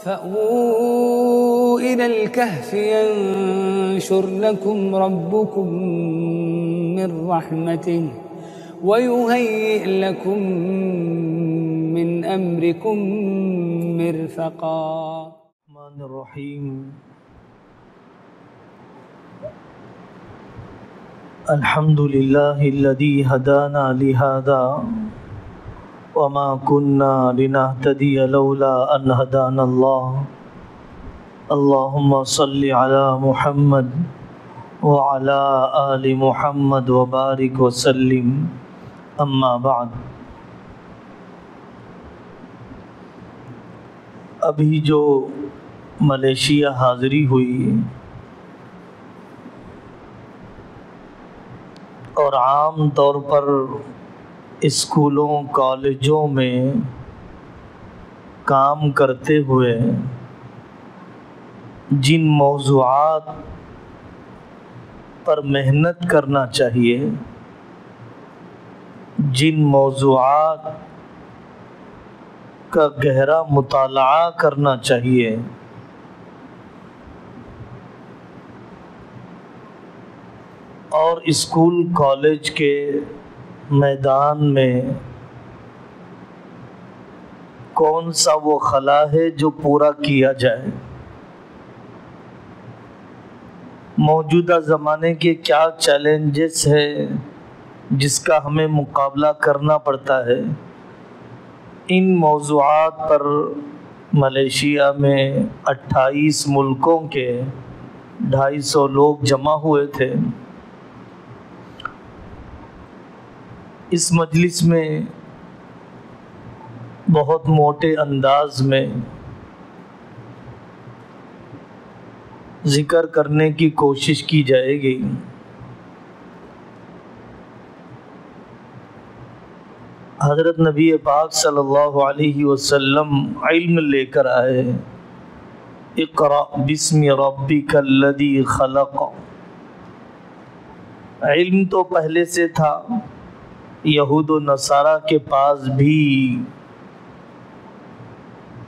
فأووا إلى الكهف ينشر لكم ربكم من رحمته ويهيئ لكم من أمركم مرفقا. الرحمن الرحيم. الحمد لله الذي هدانا لهذا وما كنا لنهتدي لولا أن هدانا الله. اللهم صل على محمد وعلى آل محمد وبارك وسلم. اما بعد. ابھی جو ملیشیا حاضری ہوئی اور عام طور پر اسکولوں کالجوں میں کام کرتے ہوئے جن موضوعات پر محنت کرنا چاہیے، جن موضوعات کا گہرا مطالعہ کرنا چاہیے، اور اسکول کالج کے میدان میں کون سا وہ خلا ہے جو پورا کیا جائے، موجودہ زمانے کے کیا چیلنجز ہے جس کا ہمیں مقابلہ کرنا پڑتا ہے، ان موضوعات پر ملیشیا میں 28 ملکوں کے 250 لوگ جمع ہوئے تھے۔ اس مجلس میں بہت موٹے انداز میں ذکر کرنے کی کوشش کی جائے گی۔ حضرت نبی پاک صلی اللہ علیہ وسلم علم لے کر آئے، اقرأ بسم ربک الذی خلق۔ علم تو پہلے سے تھا، یہود و نصارہ کے پاس بھی،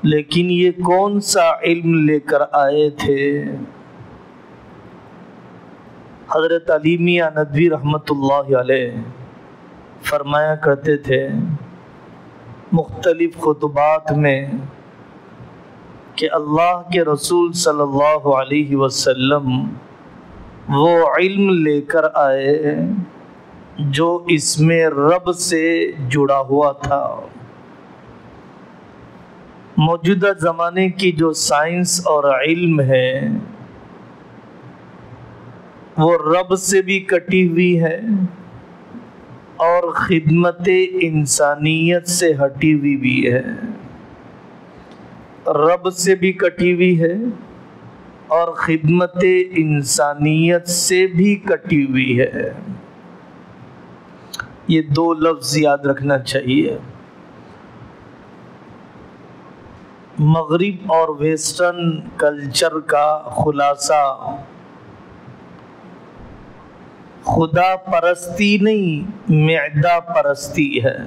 لیکن یہ کون سا علم لے کر آئے تھے؟ حضرت علی میاں ندوی رحمۃ اللہ علیہ فرمایا کرتے تھے مختلف خطبات میں کہ اللہ کے رسول صلی اللہ علیہ وسلم وہ علم لے کر آئے جو اس میں رب سے جڑا ہوا تھا۔ موجودہ زمانے کی جو سائنس اور علم ہے وہ رب سے بھی کٹی ہوئی ہے اور خدمت انسانیت سے ہٹی ہوئی بھی ہے، رب سے بھی کٹی ہوئی ہے اور خدمت انسانیت سے بھی کٹی ہوئی ہے۔ یہ دو لفظ یاد رکھنا چاہیے۔ مغرب اور ویسٹرن کلچر کا خلاصہ خدا پرستی نہیں، معدہ پرستی ہے،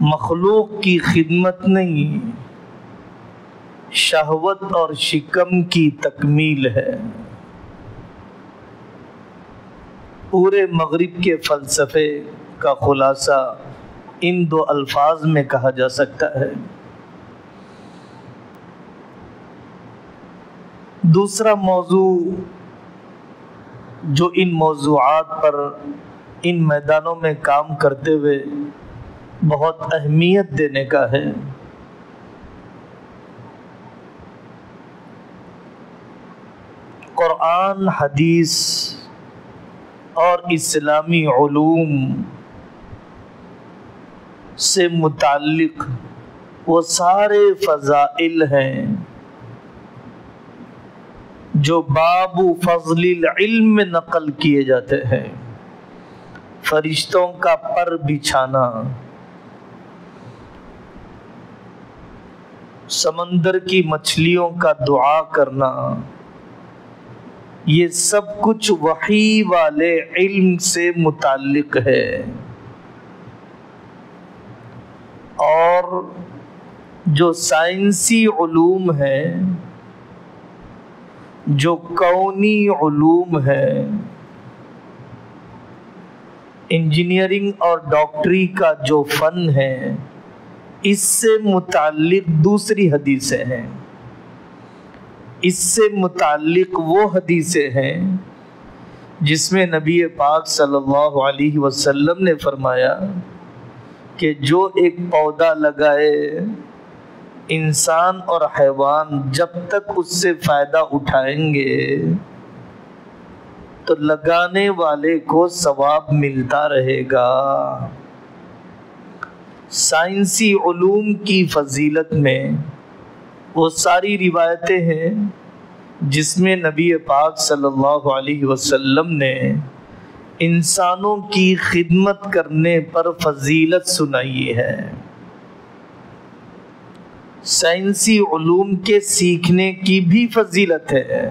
مخلوق کی خدمت نہیں، شہوت اور شکم کی تکمیل ہے۔ پورے مغرب کے فلسفے کا خلاصہ ان دو الفاظ میں کہا جا سکتا ہے۔ دوسرا موضوع جو ان موضوعات پر ان میدانوں میں کام کرتے ہوئے بہت اہمیت دینے کا ہے، قرآن، حدیث اور اسلامی علوم سے متعلق وہ سارے فضائل ہیں جو باب فضل العلم میں نقل کیے جاتے ہیں۔ فرشتوں کا پر بچھانا، سمندر کی مچھلیوں کا دعا کرنا، یہ سب کچھ وحی والے علم سے متعلق ہے، اور جو سائنسی علوم ہے، جو کونی علوم ہے، انجینئرنگ اور ڈاکٹری کا جو فن ہے، اس سے متعلق دوسری حدیثیں ہیں، اس سے متعلق وہ حدیثیں ہیں جس میں نبی پاک صلی اللہ علیہ وسلم نے فرمایا کہ جو ایک پودا لگائے، انسان اور حیوان جب تک اس سے فائدہ اٹھائیں گے تو لگانے والے کو ثواب ملتا رہے گا۔ سائنسی علوم کی فضیلت میں وہ ساری روایتیں ہیں جس میں نبی پاک صلی اللہ علیہ وسلم نے انسانوں کی خدمت کرنے پر فضیلت سنائی ہے۔ سائنسی علوم کے سیکھنے کی بھی فضیلت ہے،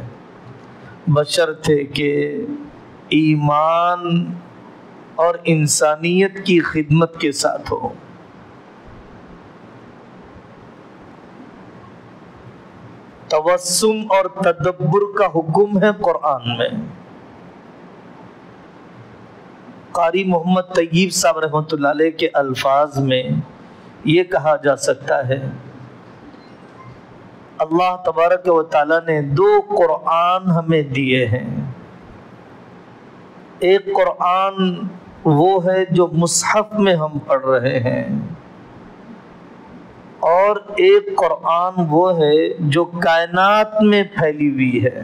بشرطے کہ ایمان اور انسانیت کی خدمت کے ساتھ ہو۔ توسم اور تدبر کا حکم ہے قرآن میں۔ قاری محمد طیب صاحب رحمۃ اللہ علیہ کے الفاظ میں یہ کہا جا سکتا ہے، اللہ تبارک و تعالیٰ نے دو قرآن ہمیں دیے ہیں۔ ایک قرآن وہ ہے جو مصحف میں ہم پڑھ رہے ہیں، اور ایک قرآن وہ ہے جو کائنات میں پھیلی ہوئی ہے،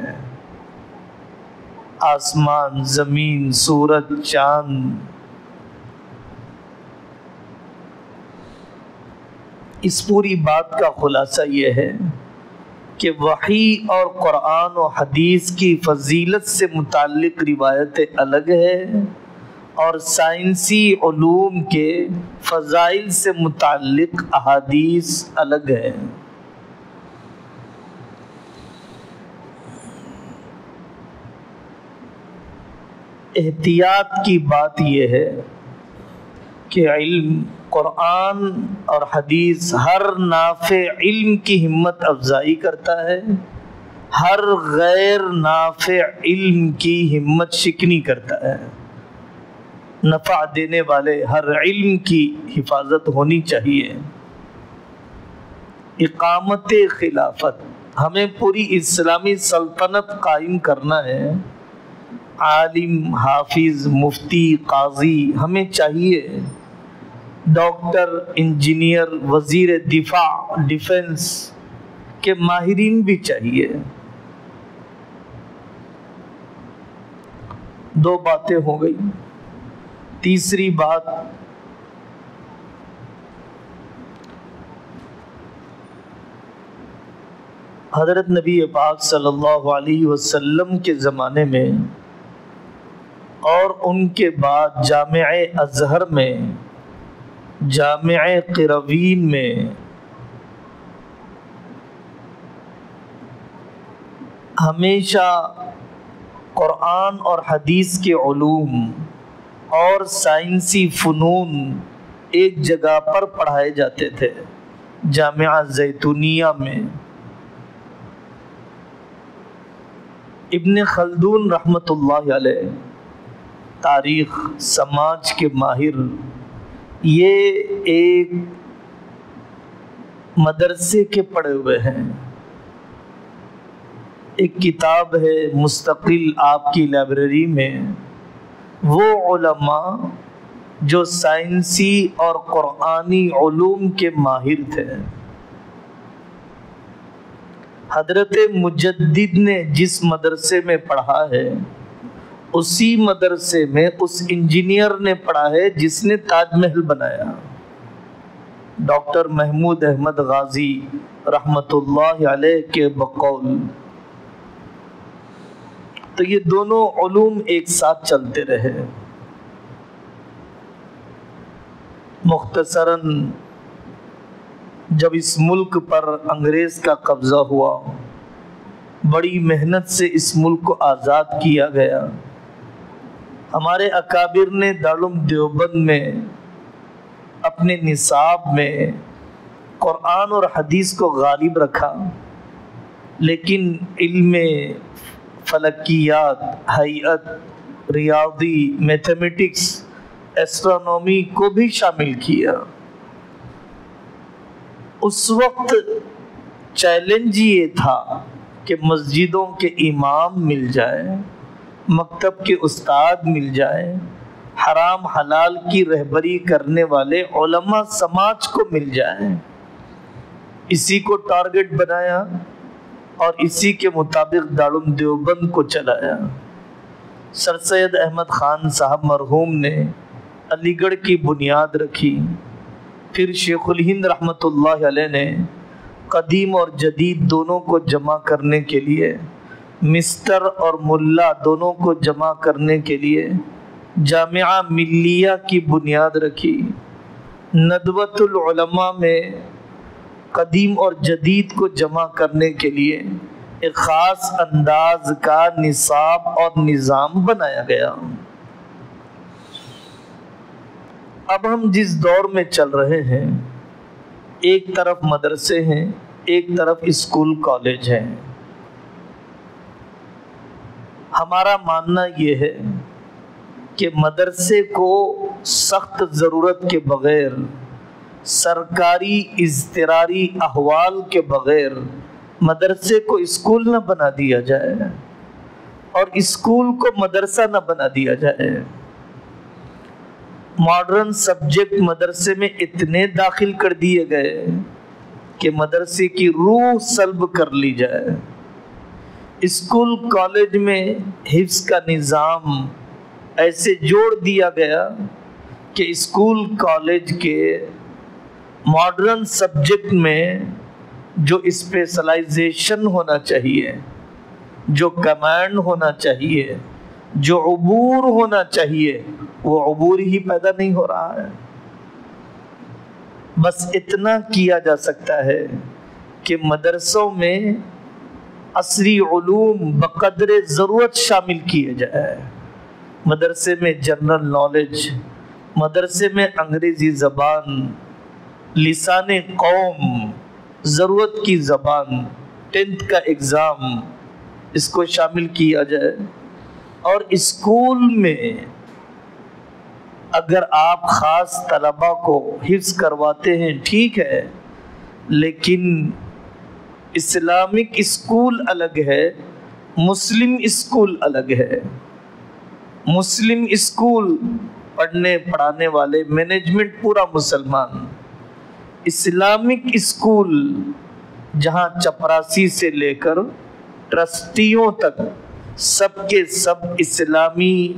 آسمان، زمین، سورج، چاند۔ اس پوری بات کا خلاصہ یہ ہے کہ وحی اور قرآن و حدیث کی فضیلت سے متعلق روایتیں الگ ہیں، اور سائنسی علوم کے فضائل سے متعلق احادیث الگ ہیں۔ احتیاط کی بات یہ ہے کہ علم، قرآن اور حدیث ہر نافع علم کی ہمت افزائی کرتا ہے، ہر غیر نافع علم کی ہمت شکنی کرتا ہے۔ نفع دینے والے ہر علم کی حفاظت ہونی چاہیے۔ اقامت خلافت، ہمیں پوری اسلامی سلطنت قائم کرنا ہے۔ عالم، حافظ، مفتی، قاضی ہمیں چاہیے، ڈاکٹر، انجینئر، وزیر دفاع، ڈیفنس کے ماہرین بھی چاہیے۔ دو باتیں ہو گئی۔ تیسری بات، حضرت نبی پاک صلی اللہ علیہ وسلم کے زمانے میں اور ان کے بعد جامع ازہر میں، جامع قروین میں ہمیشہ قرآن اور حدیث کے علوم اور سائنسی فنون ایک جگہ پر پڑھائے جاتے تھے، جامعہ زیتونیہ میں۔ ابن خلدون رحمۃ اللہ علیہ، تاریخ سماج کے ماہر، یہ ایک مدرسے کے پڑھے ہوئے ہیں۔ ایک کتاب ہے مستقل آپ کی لائبریری میں، وہ علماء جو سائنسی اور قرآنی علوم کے ماہر تھے۔ حضرت مجدد نے جس مدرسے میں پڑھا ہے، اسی مدرسے میں اس انجینئر نے پڑھا ہے جس نے تاج محل بنایا، ڈاکٹر محمود احمد غازی رحمت اللہ علیہ کے بقول۔ تو یہ دونوں علوم ایک ساتھ چلتے رہے۔ مختصراً جب اس ملک پر انگریز کا قبضہ ہوا، بڑی محنت سے اس ملک کو آزاد کیا گیا، ہمارے اکابر نے دارالعلوم دیوبند میں اپنے نصاب میں قرآن اور حدیث کو غالب رکھا، لیکن علم فلکیات، ہیئت، ریاضی، میتھمیٹکس، ایسٹرونومی کو بھی شامل کیا۔ اس وقت چیلنج یہ تھا کہ مسجدوں کے امام مل جائے، مکتب کے استاد مل جائے، حرام حلال کی رہبری کرنے والے علماء سماج کو مل جائیں۔ اسی کو ٹارگٹ بنایا اور اسی کے مطابق دارالعلوم دیوبند کو چلایا۔ سر سید احمد خان صاحب مرحوم نے علی گڑھ کی بنیاد رکھی، پھر شیخ الہند رحمۃ اللہ علیہ نے قدیم اور جدید دونوں کو جمع کرنے کے لیے، مستر اور ملا دونوں کو جمع کرنے کے لیے جامعہ ملیہ کی بنیاد رکھی۔ ندوۃ العلماء میں قدیم اور جدید کو جمع کرنے کے لیے ایک خاص انداز کا نصاب اور نظام بنایا گیا۔ اب ہم جس دور میں چل رہے ہیں، ایک طرف مدرسے ہیں، ایک طرف اسکول کالج ہیں۔ ہمارا ماننا یہ ہے کہ مدرسے کو سخت ضرورت کے بغیر، سرکاری اضطراری احوال کے بغیر مدرسے کو اسکول نہ بنا دیا جائے اور اسکول کو مدرسہ نہ بنا دیا جائے۔ ماڈرن سبجیکٹ مدرسے میں اتنے داخل کر دیے گئے کہ مدرسے کی روح سلب کر لی جائے۔ اسکول کالج میں حفظ کا نظام ایسے جوڑ دیا گیا کہ اسکول کالج کے ماڈرن سبجیکٹ میں جو اسپیشلائزیشن ہونا چاہیے، جو کمانڈ ہونا چاہیے، جو عبور ہونا چاہیے، وہ عبور ہی پیدا نہیں ہو رہا ہے۔ بس اتنا کیا جا سکتا ہے کہ مدرسوں میں عصری علوم بقدر ضرورت شامل کیے جائے۔ مدرسے میں جنرل نالج، مدرسے میں انگریزی زبان، لسان قوم، ضرورت کی زبان، 10th کا ایگزام، اس کو شامل کیا جائے۔ اور اسکول میں اگر آپ خاص طلباء کو حفظ کرواتے ہیں ٹھیک ہے، لیکن اسلامک اسکول الگ ہے، مسلم اسکول الگ ہے۔ مسلم اسکول پڑھنے پڑھانے والے مینجمنٹ پورا مسلمان، اسلامک اسکول جہاں چپراسی سے لے کر ٹرسٹیوں تک سب کے سب اسلامی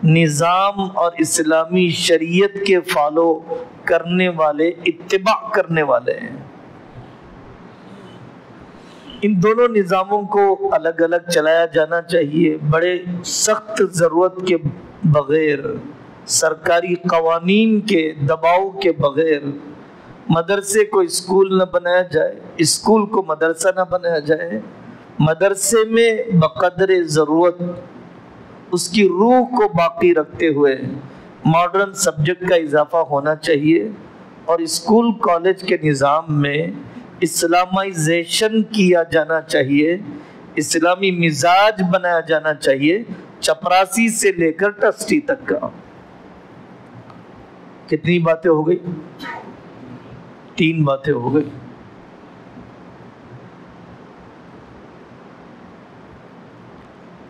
نظام اور اسلامی شریعت کے فالو کرنے والے، اتباع کرنے والے ہیں۔ ان دونوں نظاموں کو الگ الگ چلایا جانا چاہیے۔ بڑے سخت ضرورت کے بغیر، سرکاری قوانین کے دباؤ کے بغیر مدرسے کو اسکول نہ بنایا جائے، اسکول کو مدرسہ نہ بنایا جائے۔ مدرسے میں بقدر ضرورت اس کی روح کو باقی رکھتے ہوئے ماڈرن سبجیکٹ کا اضافہ ہونا چاہیے، اور اسکول کالج کے نظام میں اسلامائزیشن کیا جانا چاہیے، اسلامی مزاج بنایا جانا چاہیے، چپراسی سے لے کر ٹرسٹی تک کا۔ کتنی باتیں ہو گئی؟ 3 باتیں ہو گئی۔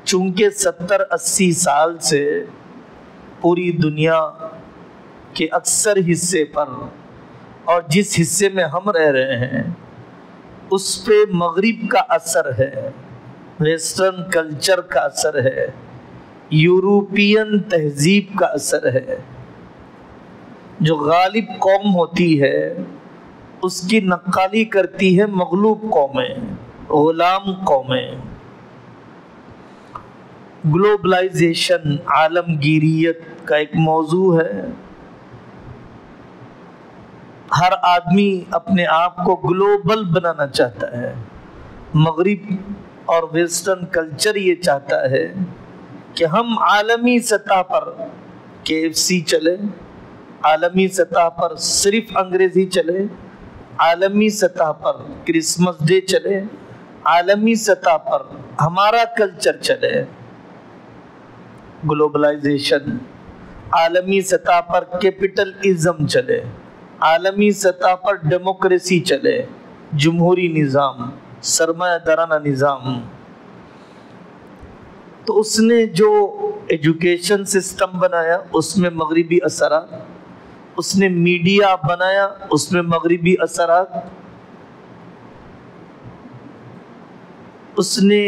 چونکہ 70-80 سال سے پوری دنیا کے اکثر حصے پر، اور جس حصے میں ہم رہ رہے ہیں اس پہ مغرب کا اثر ہے، ویسٹرن کلچر کا اثر ہے، یورپین تہذیب کا اثر ہے۔ جو غالب قوم ہوتی ہے اس کی نقالی کرتی ہے مغلوب قومیں، غلام قومیں۔ گلوبلائزیشن، عالمگیریت کا ایک موضوع ہے۔ ہر آدمی اپنے آپ کو گلوبل بنانا چاہتا ہے۔ مغرب اور ویسٹرن کلچر یہ چاہتا ہے کہ ہم عالمی سطح پر KFC چلے، عالمی سطح پر صرف انگریزی چلے، عالمی سطح پر کرسمس ڈے چلے، عالمی سطح پر ہمارا کلچر چلے، گلوبلائزیشن، عالمی سطح پر کیپٹلزم چلے، عالمی سطح پر ڈیموکریسی چلے، جمہوری نظام، سرمایہ دارانہ نظام، تو اس نے جو ایجوکیشن سسٹم بنایا اس میں مغربی اثرات، اس نے میڈیا بنایا اس میں مغربی اثرات، اس نے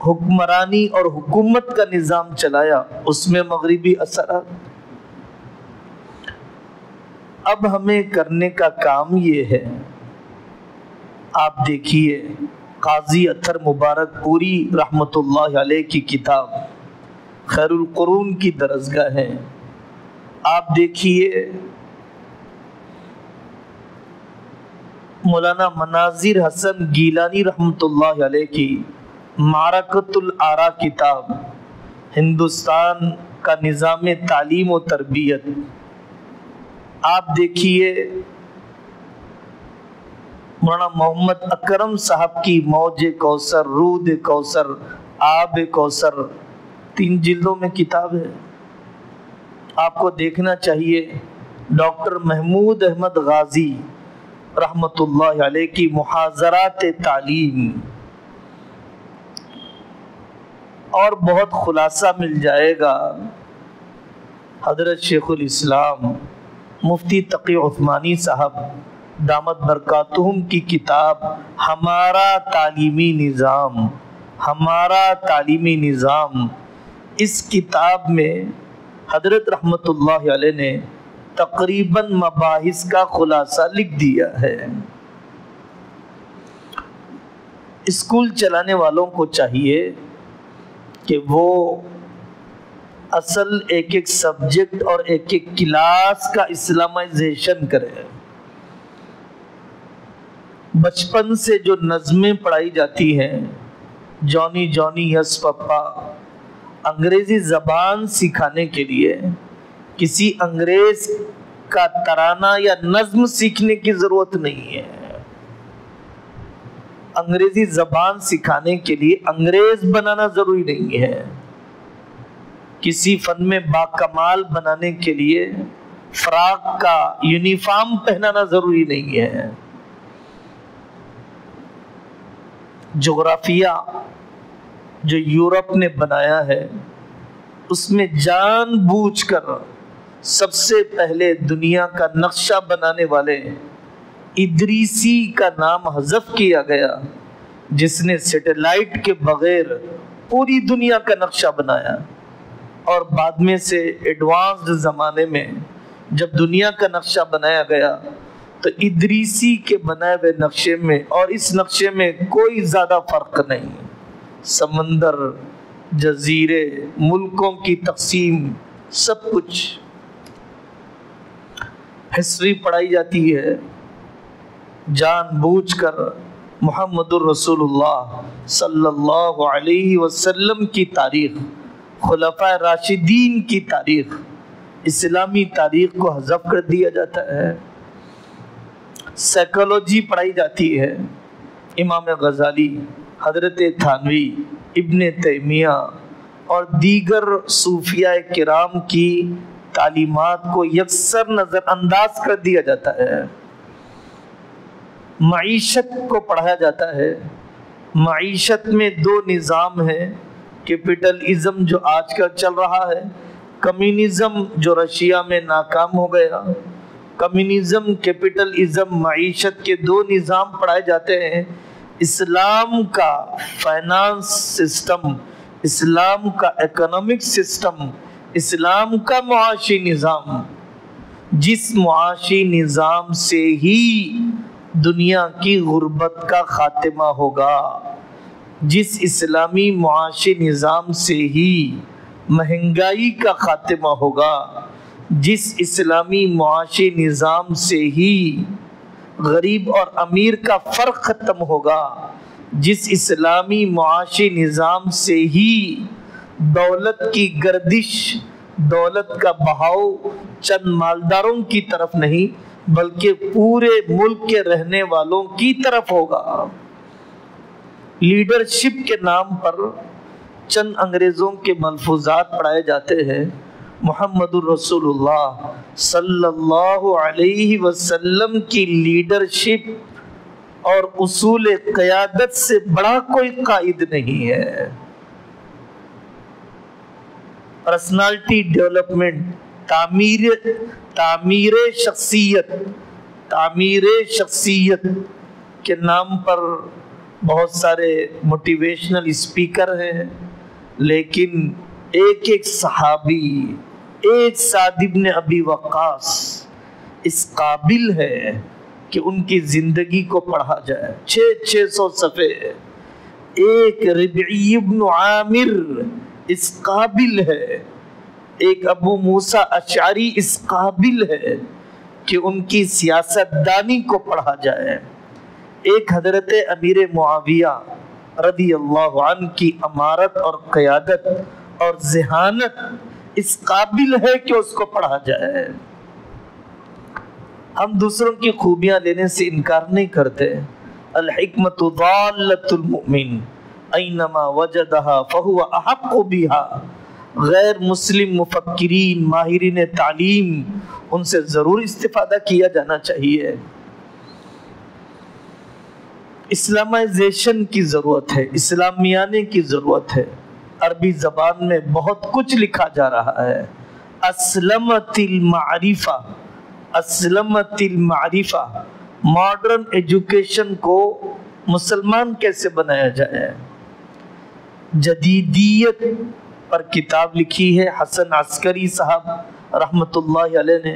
حکمرانی اور حکومت کا نظام چلایا اس میں مغربی اثرات۔ اب ہمیں کرنے کا کام یہ ہے، آپ دیکھیے قاضی اطہر مبارک پوری رحمت اللہ علیہ کی کتاب خیر القرون کی درسگاہ ہے، آپ دیکھیے مولانا مناظر حسن گیلانی رحمت اللہ علیہ کی معرکۃ الآراء کتاب، ہندوستان کا نظام تعلیم و تربیت، آپ دیکھیے مولانا محمد اکرم صاحب کی موج کوثر، رود کوثر، آب کوثر، 3 جلدوں میں کتاب ہے، آپ کو دیکھنا چاہیے۔ ڈاکٹر محمود احمد غازی رحمت اللہ علیہ کی محاضرات تعلیم، اور بہت خلاصہ مل جائے گا۔ حضرت شیخ الاسلام مفتی تقی عثمانی صاحب دامت برکاتہم کی کتاب ہمارا تعلیمی نظام، ہمارا تعلیمی نظام، اس کتاب میں حضرت رحمت اللہ علیہ نے تقریباً مباحث کا خلاصہ لکھ دیا ہے۔ اسکول چلانے والوں کو چاہیے کہ وہ اصل ایک ایک سبجیکٹ اور ایک ایک کلاس کا اسلامائزیشن کرے۔ بچپن سے جو نظمیں پڑھائی جاتی ہیں، جونی جونی یس پپا، انگریزی زبان سکھانے کے لیے کسی انگریز کا ترانہ یا نظم سیکھنے کی ضرورت نہیں ہے۔ انگریزی زبان سکھانے کے لیے انگریز بنانا ضروری نہیں ہے۔ کسی فن میں باکمال بنانے کے لیے فراق کا یونیفارم پہنانا ضروری نہیں ہے۔ جغرافیہ جو یورپ نے بنایا ہے، اس میں جان بوجھ کر سب سے پہلے دنیا کا نقشہ بنانے والے ادریسی کا نام حذف کیا گیا، جس نے سیٹلائٹ کے بغیر پوری دنیا کا نقشہ بنایا، اور بعد میں سے ایڈوانسڈ زمانے میں جب دنیا کا نقشہ بنایا گیا تو ادریسی کے بنائے ہوئے نقشے میں اور اس نقشے میں کوئی زیادہ فرق نہیں۔ سمندر، جزیرے، ملکوں کی تقسیم، سب کچھ۔ ہسٹری پڑھائی جاتی ہے، جان بوجھ کر محمد الرسول اللہ صلی اللہ علیہ وسلم کی تاریخ، خلفائے راشدین کی تاریخ، اسلامی تاریخ کو حذف کر دیا جاتا ہے۔ سائیکالوجی پڑھائی جاتی ہے، امام غزالی، حضرت تھانوی، ابن تیمیہ اور دیگر صوفیاء کرام کی تعلیمات کو یکسر نظر انداز کر دیا جاتا ہے۔ معیشت کو پڑھایا جاتا ہے۔ معیشت میں 2 نظام ہیں، کیپٹلزم جو آج کل چل رہا ہے، کمیونزم جو رشیا میں ناکام ہو گیا۔ کمیونزم، کیپٹلزم، معیشت کے 2 نظام پڑھائے جاتے ہیں۔ اسلام کا فائنانس سسٹم، اسلام کا اکنامک سسٹم، اسلام کا معاشی نظام، جس معاشی نظام سے ہی دنیا کی غربت کا خاتمہ ہوگا، جس اسلامی معاشی نظام سے ہی مہنگائی کا خاتمہ ہوگا، جس اسلامی معاشی نظام سے ہی غریب اور امیر کا فرق ختم ہوگا، جس اسلامی معاشی نظام سے ہی دولت کی گردش، دولت کا بہاؤ چند مالداروں کی طرف نہیں بلکہ پورے ملک کے رہنے والوں کی طرف ہوگا۔ لیڈرشپ کے نام پر چند انگریزوں کے ملفوظات پڑھائے جاتے ہیں، محمد الرسول اللہ صلی اللہ علیہ وسلم کی لیڈرشپ اور اصول قیادت سے بڑا کوئی قائد نہیں ہے۔ پرسنالٹی ڈیولپمنٹ، تعمیر شخصیت کے نام پر بہت سارے موٹیویشنل اسپیکر ہیں، لیکن ایک صحابی، ایک سعد بن ابی وقاص اس قابل ہے کہ ان کی زندگی کو پڑھا جائے۔ 600 صفحے۔ ایک ربعی بن عامر اس قابل ہے، ایک ابو موسیٰ اشعری اس قابل ہے کہ ان کی سیاست دانی کو پڑھا جائے۔ ایک حضرت امیر معاویہ رضی اللہ عنہ کی امارت اور قیادت اور ذہانت اس قابل ہے کہ اس کو پڑھا جائے۔ ہم دوسروں کی خوبیاں لینے سے انکار نہیں کرتے۔ الحکمت ضالۃ المؤمن اینما وجدہا فہو احق بہا۔ غیر مسلم مفکرین، ماہرین تعلیم، ان سے ضرور استفادہ کیا جانا چاہیے۔ اسلامائزیشن کی ضرورت ہے، اسلامیانے کی ضرورت ہے۔ عربی زبان میں بہت کچھ لکھا جا رہا ہے۔ اسلمت المعرفہ، اسلمت المعرفہ، ماڈرن ایجوکیشن کو مسلمان کیسے بنایا جائے۔ جدیدیت پر کتاب لکھی ہے حسن عسکری صاحب رحمت اللہ علیہ نے۔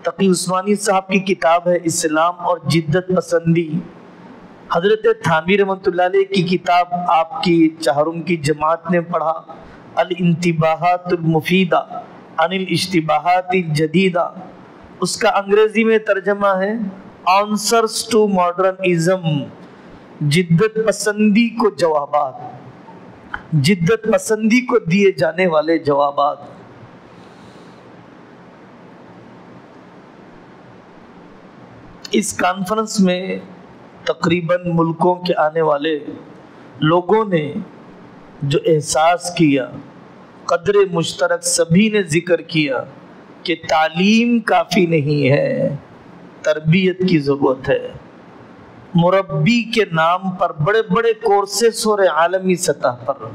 تقی عثمانی صاحب کی کتاب ہے اسلام اور جدت پسندی۔ حضرت تھانوی رحمت اللہ علیہ کی کتاب آپ کی چہارم کی جماعت نے پڑھا، الانتباہات المفیدہ عن الاشتباہات الجدیدہ۔ اس کا انگریزی میں ترجمہ ہے آنسرز ٹو ماڈرنزم، جدت پسندی کو جوابات، جدت پسندی کو دیے جانے والے جوابات۔ اس کانفرنس میں تقریباً ملکوں کے آنے والے لوگوں نے جو احساس کیا، قدر مشترک سبھی نے ذکر کیا کہ تعلیم کافی نہیں ہے، تربیت کی ضرورت ہے۔ مربی کے نام پر بڑے بڑے کورسز ہو رہے عالمی سطح پر۔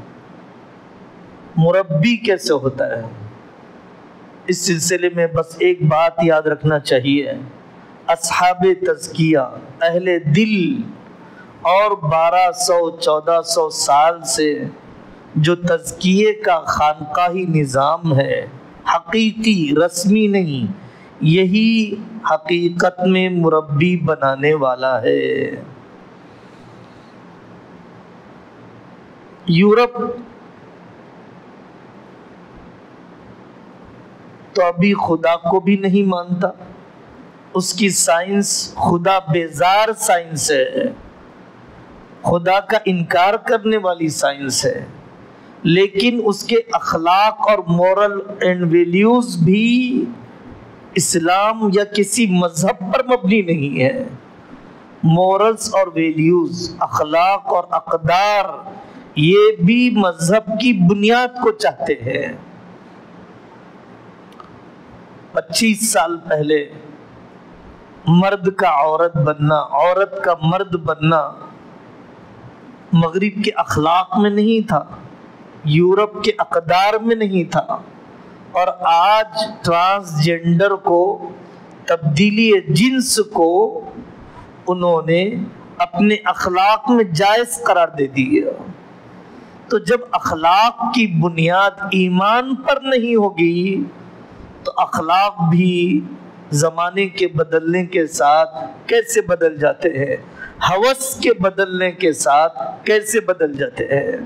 مربی کیسے ہوتا ہے؟ اس سلسلے میں بس ایک بات یاد رکھنا چاہیے، اصحاب تزکیہ، اہل دل اور 1200-1400 سال سے جو تزکیے کا خانقاہی نظام ہے، حقیقی رسمی نہیں، یہی حقیقت میں مربی بنانے والا ہے۔ یورپ تو ابھی خدا کو بھی نہیں مانتا، اس کی سائنس خدا بیزار سائنس ہے، خدا کا انکار کرنے والی سائنس ہے، لیکن اس کے اخلاق اور مورل اینڈ ویلیوز بھی اسلام یا کسی مذہب پر مبنی نہیں ہے۔ مورلز اور ویلیوز، اخلاق اور اقدار، یہ بھی مذہب کی بنیاد کو چاہتے ہیں۔ 25 سال پہلے مرد کا عورت بننا، عورت کا مرد بننا مغرب کے اخلاق میں نہیں تھا، یورپ کے اقدار میں نہیں تھا، اور آج ٹرانسجنڈر کو، تبدیلی جنس کو انہوں نے اپنے اخلاق میں جائز قرار دے دیا۔ تو جب اخلاق کی بنیاد ایمان پر نہیں ہوگی تو اخلاق بھی زمانے کے بدلنے کے ساتھ کیسے بدل جاتے ہیں، ہوس کے بدلنے کے ساتھ کیسے بدل جاتے ہیں۔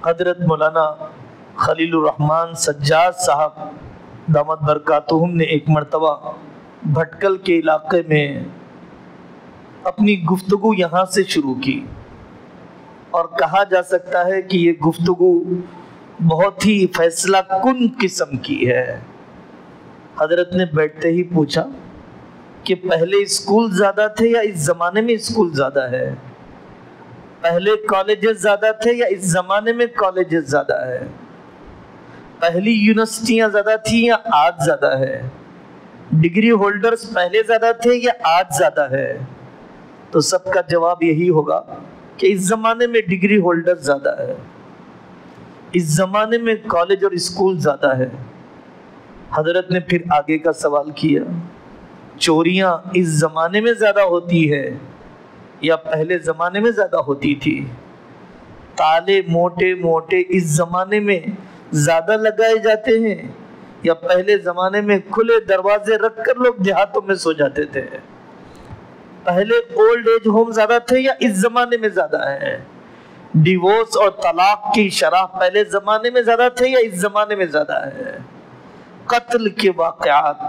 حضرت مولانا خلیل الرحمن سجاد صاحب دامت برکاتہم نے ایک مرتبہ بھٹکل کے علاقے میں اپنی گفتگو یہاں سے شروع کی، اور کہا جا سکتا ہے کہ یہ گفتگو بہت ہی فیصلہ کن قسم کی ہے۔ حضرت نے بیٹھتے ہی پوچھا کہ پہلے اسکول زیادہ تھے یا اس زمانے میں اسکول زیادہ ہے؟ پہلے کالجز زیادہ تھے یا اس زمانے میں کالجز زیادہ ہے؟ پہلی یونیورسٹیاں زیادہ تھیں یا آج زیادہ ہے؟ ڈگری ہولڈرز پہلے زیادہ تھے یا آج زیادہ ہے؟ تو سب کا جواب یہی ہوگا کہ اس زمانے میں ڈگری ہولڈر زیادہ ہے، اس زمانے میں کالج اور اسکول زیادہ ہے۔ حضرت نے پھر آگے کا سوال کیا، چوریاں اس زمانے میں زیادہ ہوتی ہے یا پہلے زمانے میں زیادہ ہوتی تھی؟ تالے موٹے موٹے اس زمانے میں زیادہ لگائے جاتے ہیں یا پہلے زمانے میں کھلے دروازے رکھ کر لوگ دیہاتوں میں سو جاتے تھے؟ پہلے اولڈ ایج ہوم زیادہ تھے یا اس زمانے میں زیادہ ہیں؟ ڈیورس اور طلاق کی شرح پہلے زمانے میں زیادہ تھے یا اس زمانے میں زیادہ ہے؟ قتل کے واقعات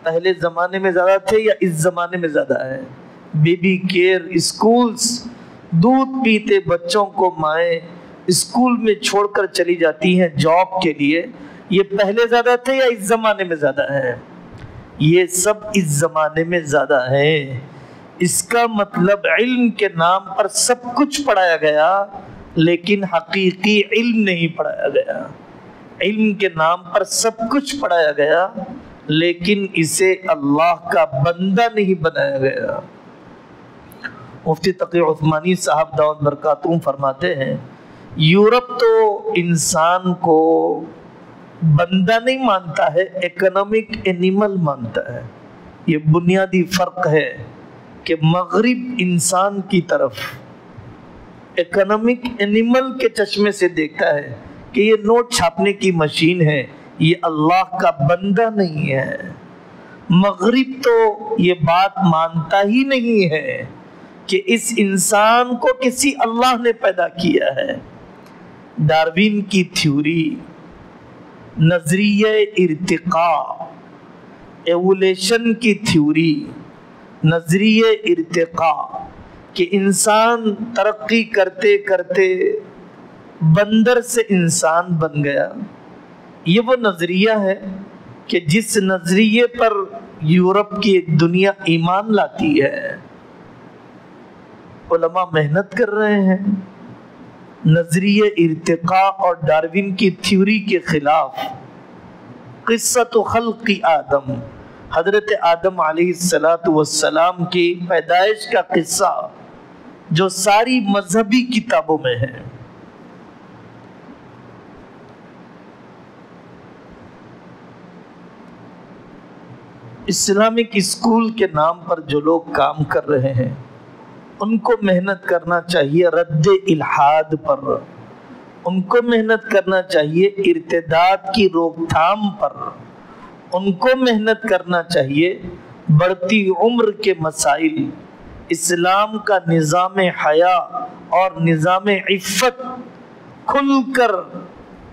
پہلے زمانے میں زیادہ تھے یا اس زمانے میں زیادہ ہے؟ بیبی کیئر اسکولز، دودھ پیتے بچوں کو مائیں اسکول میں چھوڑ کر چلی جاتی ہیں جاب کے لیے، یہ پہلے زیادہ تھے یا اس زمانے میں زیادہ ہے؟ یہ سب اس زمانے میں زیادہ ہیں۔ اس کا مطلب علم کے نام پر سب کچھ پڑھایا گیا لیکن حقیقی علم نہیں پڑھایا گیا۔ علم کے نام پر سب کچھ پڑھایا گیا لیکن اسے اللہ کا بندہ نہیں بنایا گیا۔ مفتی تقی عثمانی صاحب دعوت برکاتہم فرماتے ہیں، یورپ تو انسان کو بندہ نہیں مانتا ہے، اکنامک اینیمل مانتا ہے۔ یہ بنیادی فرق ہے کہ مغرب انسان کی طرف اکنامک اینیمل کے چشمے سے دیکھتا ہے کہ یہ نوٹ چھاپنے کی مشین ہے، یہ اللہ کا بندہ نہیں ہے۔ مغرب تو یہ بات مانتا ہی نہیں ہے کہ اس انسان کو کسی اللہ نے پیدا کیا ہے۔ ڈارون کی تھیوری، نظریہ ارتقاء، ایوولیشن کی تھیوری، نظریہ ارتقاء کہ انسان ترقی کرتے کرتے بندر سے انسان بن گیا، یہ وہ نظریہ ہے کہ جس نظریے پر یورپ کی ایک دنیا ایمان لاتی ہے۔ علماء محنت کر رہے ہیں نظریہ ارتقاء اور ڈارون کی تھیوری کے خلاف۔ قصۃ خلق آدم، حضرت آدم علیہ السلام کی پیدائش کا قصہ جو ساری مذہبی کتابوں میں ہے۔ اسلامک اسکول کے نام پر جو لوگ کام کر رہے ہیں ان کو محنت کرنا چاہیے رد الحاد پر، ان کو محنت کرنا چاہیے ارتداد کی روک تھام پر، ان کو محنت کرنا چاہیے بڑھتی عمر کے مسائل، اسلام کا نظام حیا اور نظام عفت کھل کر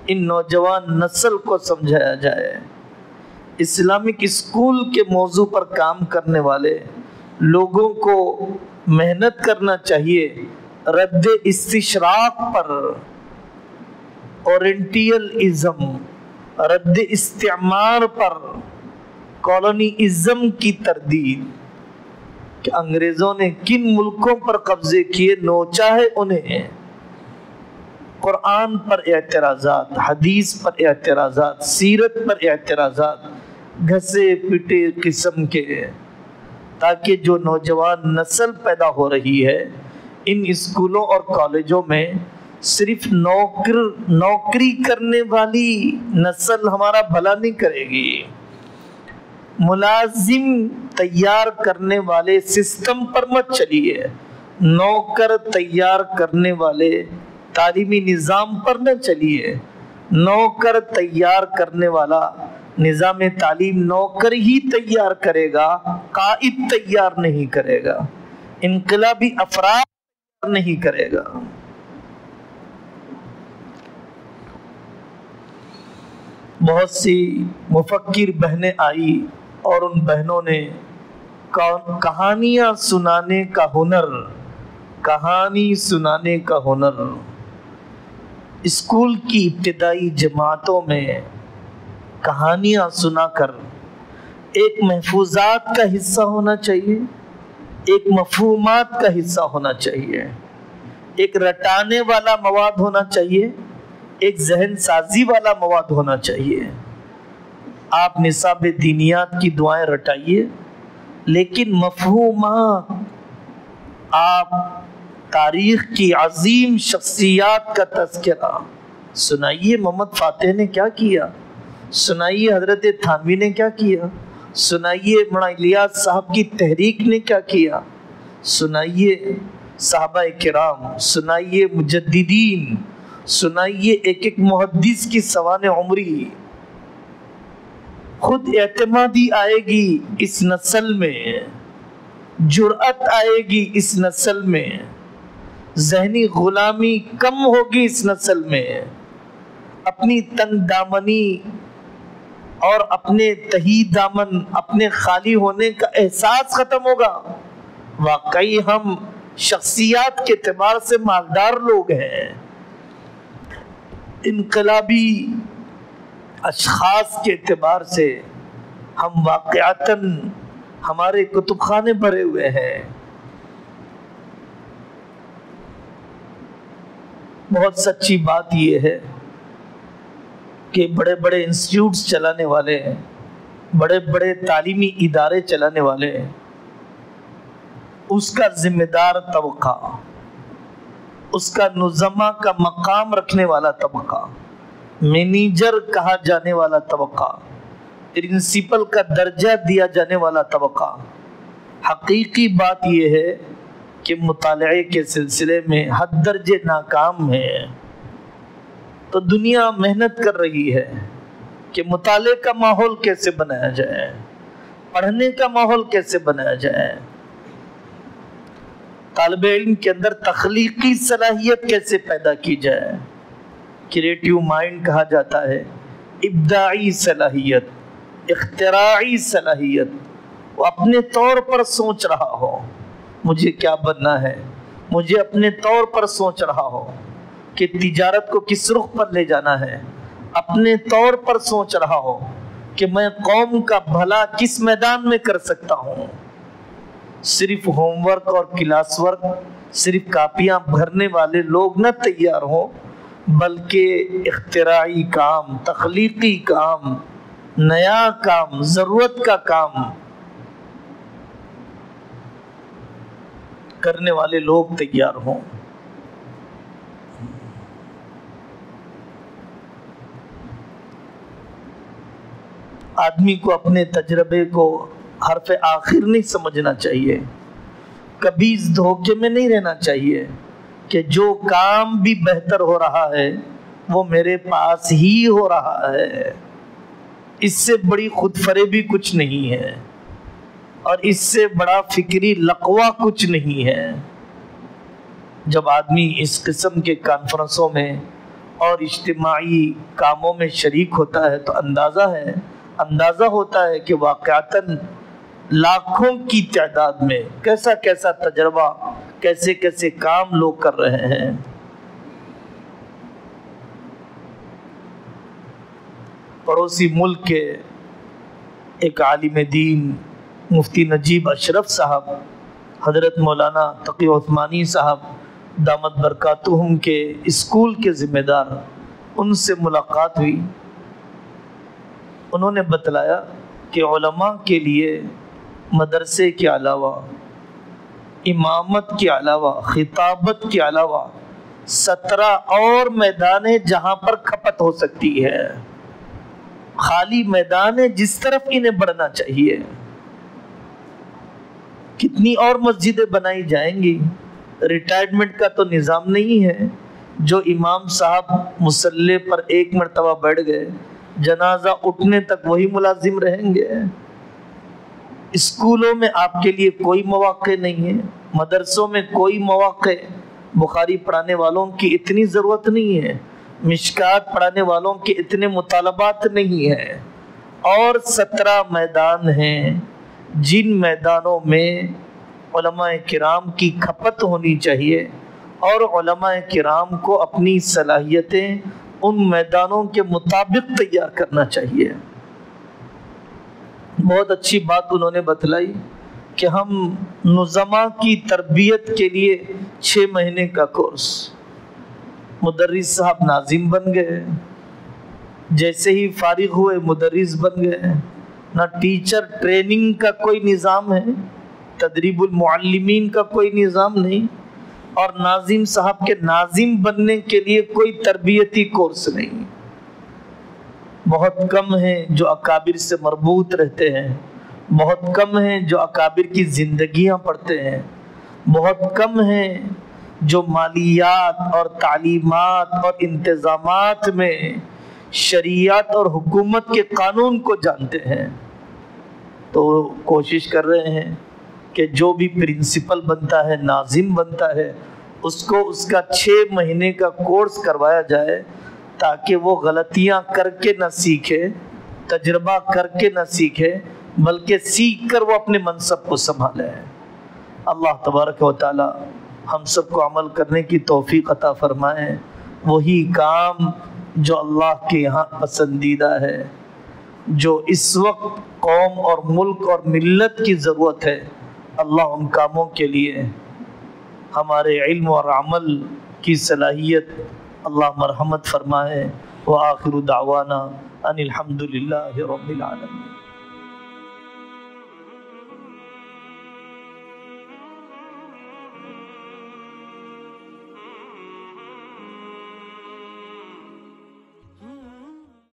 ان نوجوان نسل کو سمجھایا جائے۔ اسلامک اسکول کے موضوع پر کام کرنے والے لوگوں کو محنت کرنا چاہیے رد استشراق پر، اورینٹیل ازم، رد استعمار پر، کالونی ازم کی تردید کہ انگریزوں نے کن ملکوں پر قبضے کیے، نوچاہے انہیں قرآن پر اعتراضات، حدیث پر اعتراضات، سیرت پر اعتراضات گھسے پٹے قسم کے، تاکہ جو نوجوان نسل پیدا ہو رہی ہے ان اسکولوں اور کالجوں میں صرف نوکری کرنے والی نسل ہمارا بھلا نہیں کرے گی، ملازم تیار کرنے والے سسٹم پر مت چلیے، نوکر تیار کرنے والے تعلیمی نظام پر نہ چلیے۔ نوکر تیار کرنے والا نظام تعلیم نوکر ہی تیار کرے گا، قائد تیار نہیں کرے گا، انقلابی افراد تیار نہیں کرے گا۔ بہت سی مفکر بہنیں آئی اور ان بہنوں نے کہانیاں سنانے کا ہنر، کہانی سنانے کا ہنر اسکول کی ابتدائی جماعتوں میں کہانیاں سنا کر ایک محفوظات کا حصہ ہونا چاہیے، ایک مفہومات کا حصہ ہونا چاہیے، ایک رٹانے والا مواد ہونا چاہیے، ایک ذہن سازی والا مواد ہونا چاہیے۔ آپ نصاب دینیات کی دعائیں رٹائیے، لیکن مفہومات، آپ تاریخ کی عظیم شخصیات کا تذکرہ سنائیے۔ محمد فاتح نے کیا کیا، سنائیے حضرت تھانوی نے کیا کیا، سنائیے مولانا الیاس صاحب کی تحریک نے کیا کیا، سنائیے صحابہ کرام، سنائیے مجددین، سنائیے ایک ایک محدث کی سوانح عمری۔ خود اعتمادی آئے گی اس نسل میں، جرأت آئے گی اس نسل میں، ذہنی غلامی کم ہوگی اس نسل میں، اپنی تنگ دامنی اور اپنے تہی دامن، اپنے خالی ہونے کا احساس ختم ہوگا۔ واقعی ہم شخصیات کے اعتبار سے مالدار لوگ ہیں، انقلابی اشخاص کے اعتبار سے ہم واقعتاً ہمارے کتب خانے بھرے ہوئے ہیں۔ بہت سچی بات یہ ہے کہ بڑے بڑے انسٹیٹیوٹس چلانے والے ہیں، بڑے بڑے تعلیمی ادارے چلانے والے ہیں، اس کا ذمہ دار طبقہ، اس کا نظما کا مقام رکھنے والا طبقہ، مینیجر کہا جانے والا طبقہ، پرنسپل کا درجہ دیا جانے والا طبقہ، حقیقی بات یہ ہے کہ مطالعے کے سلسلے میں حد درجے ناکام ہے۔ تو دنیا محنت کر رہی ہے کہ مطالعے کا ماحول کیسے بنایا جائے، پڑھنے کا ماحول کیسے بنایا جائے، طالب علم کے اندر تخلیقی صلاحیت کیسے پیدا کی جائے۔ کریٹیو مائنڈ کہا جاتا ہے، ابداعی صلاحیت، اختراعی صلاحیت، وہ اپنے طور پر سوچ رہا ہو مجھے کیا بننا ہے، مجھے اپنے طور پر سوچ رہا ہو کہ تجارت کو کس رخ پر لے جانا ہے، اپنے طور پر سوچ رہا ہو کہ میں قوم کا بھلا کس میدان میں کر سکتا ہوں۔ صرف ہوم ورک اور کلاس ورک، صرف کاپیاں بھرنے والے لوگ نہ تیار ہوں، بلکہ اختراعی کام، تخلیقی کام، نیا کام، ضرورت کا کام کرنے والے لوگ تیار ہوں۔ آدمی کو اپنے تجربے کو حرف آخر نہیں سمجھنا چاہیے، کبھی اس دھوکے میں نہیں رہنا چاہیے کہ جو کام بھی بہتر ہو رہا ہے وہ میرے پاس ہی ہو رہا ہے۔ اس سے بڑی خود فریبی کچھ نہیں ہے، اور اس سے بڑا فکری لقوہ کچھ نہیں ہے۔ جب آدمی اس قسم کے کانفرنسوں میں اور اجتماعی کاموں میں شریک ہوتا ہے تو اندازہ ہوتا ہے کہ واقعتاً لاکھوں کی تعداد میں کیسا کیسا تجربہ، کیسے کیسے کام لوگ کر رہے ہیں۔ پڑوسی ملک کے ایک عالم دین مفتی نجیب اشرف صاحب، حضرت مولانا تقی عثمانی صاحب دامت برکاتہم کے اسکول کے ذمہ دار، ان سے ملاقات ہوئی۔ انہوں نے بتلایا کہ علماء کے لیے مدرسے کے علاوہ، امامت کے علاوہ، خطابت کے علاوہ 17 اور میدان ہیں جہاں پر کھپت ہو سکتی ہے، خالی میدان ہے جس طرف انہیں بڑھنا چاہیے۔ کتنی اور مسجدیں بنائی جائیں گی، ریٹائرمنٹ کا تو نظام نہیں ہے۔ جو امام صاحب مصلی پر ایک مرتبہ بیٹھ گئے، جنازہ اٹھنے تک وہی ملازم رہیں گے۔ اسکولوں میں آپ کے لیے کوئی مواقع نہیں ہے، مدرسوں میں کوئی مواقع، بخاری پڑھانے والوں کی اتنی ضرورت نہیں ہے، مشکات پڑھانے والوں کے اتنے مطالبات نہیں ہیں، اور 17 میدان ہیں جن میدانوں میں علماء کرام کی کھپت ہونی چاہیے، اور علماء کرام کو اپنی صلاحیتیں ان میدانوں کے مطابق تیار کرنا چاہیے۔ بہت اچھی بات انہوں نے بتلائی کہ ہم نظما کی تربیت کے لیے 6 مہینے کا کورس، مدرس صاحب ناظم بن گئے، جیسے ہی فارغ ہوئے مدرس بن گئے، نہ ٹیچر ٹریننگ کا کوئی نظام ہے، تدریب المعلمین کا کوئی نظام نہیں، اور ناظم صاحب کے ناظم بننے کے لیے کوئی تربیتی کورس نہیں۔ بہت کم ہیں جو اکابر سے مربوط رہتے ہیں، بہت کم ہیں جو اکابر کی زندگیاں پڑھتے ہیں، بہت کم ہیں جو مالیات اور تعلیمات اور انتظامات میں شریعت اور حکومت کے قانون کو جانتے ہیں۔ تو کوشش کر رہے ہیں کہ جو بھی پرنسپل بنتا ہے، ناظم بنتا ہے، اس کو اس کا 6 مہینے کا کورس کروایا جائے تاکہ وہ غلطیاں کر کے نہ سیکھے، تجربہ کر کے نہ سیکھے، بلکہ سیکھ کر وہ اپنے منصب کو سنبھالے۔ اللہ تبارک و تعالی ہم سب کو عمل کرنے کی توفیق عطا فرمائے، وہی کام جو اللہ کے یہاں پسندیدہ ہے، جو اس وقت قوم اور ملک اور ملت کی ضرورت ہے۔ اللہ ان کاموں کے لیے ہمارے علم اور عمل کی صلاحیت اللہ مرحمت فرمائے۔ وآخر دعوانا ان الحمد للہ رب العالمین۔